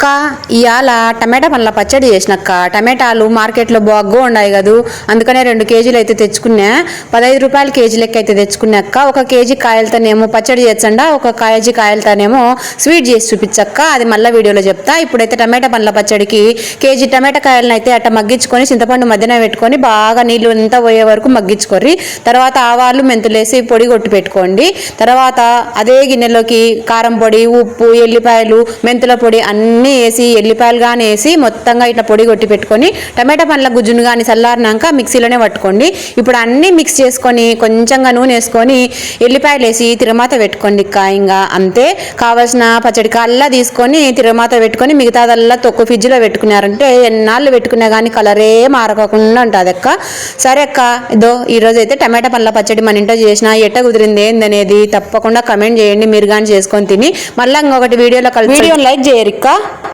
అక్క ఇవాళ టమాటా పండ్ల పచ్చడి చేసినక్క. టమాటాలు మార్కెట్లో బాగా ఉన్నాయి కదా, అందుకనే 2 కేజీలు అయితే తెచ్చుకున్నా. 15 రూపాయల కేజీ లెక్క అయితే తెచ్చుకున్నాక్క. 1 కేజీ కాయలతోనేమో పచ్చడి చేచ్చండా, 1 కేజీ కాయలతోనేమో స్వీట్ చేసి చూపించక్క. అది మళ్ళీ వీడియోలో చెప్తా. ఇప్పుడైతే టమాటా పండ్ల పచ్చడికి కేజీ టమాటా కాయలను అయితే అట్ట మగ్గించుకొని చింతపండు మధ్యన పెట్టుకొని బాగా నీళ్ళు అంతా పోయే వరకు మగ్గించుకోర్రి. తర్వాత ఆవాలు మెంతులేసి పొడి కొట్టి పెట్టుకోండి. తర్వాత అదే గిన్నెలోకి కారం పొడి, ఉప్పు, ఎల్లిపాయలు, మెంతుల పొడి అన్నీ వేసి ఎల్లిపాయలు కానీ వేసి మొత్తంగా ఇట్లా పొడి కొట్టి పెట్టుకొని టమాటా పండ్ల గుజ్జును కానీ చల్లారినాక మిక్సీలోనే పట్టుకోండి. ఇప్పుడు అన్నీ మిక్స్ చేసుకొని కొంచెంగా నూనె వేసుకొని ఎల్లిపాయలు వేసి తిరమాత పెట్టుకోండి. ఇంకా అంతే. కావాల్సిన పచ్చడి కల్లా తీసుకొని తిరమాత పెట్టుకొని మిగతాదల్లా తొక్కు ఫ్రిడ్జ్లో పెట్టుకున్నారంటే ఎన్నాళ్ళు పెట్టుకున్నా కానీ కలరే మారకుండా ఉంటుంది అక్క. సరే అక్క, ఇదో ఈరోజు అయితే టమాటా పండ్ల పచ్చడి మన ఇంట్లో చేసిన ఎట్ట కుదిరింది ఏందనేది తప్పకుండా కమెంట్ చేయండి. మీరు కానీ చేసుకొని తిని మళ్ళీ ఇంకొకటి వీడియోలో కలిసి వీడియోని లైక్ చేయరు ఇక్క.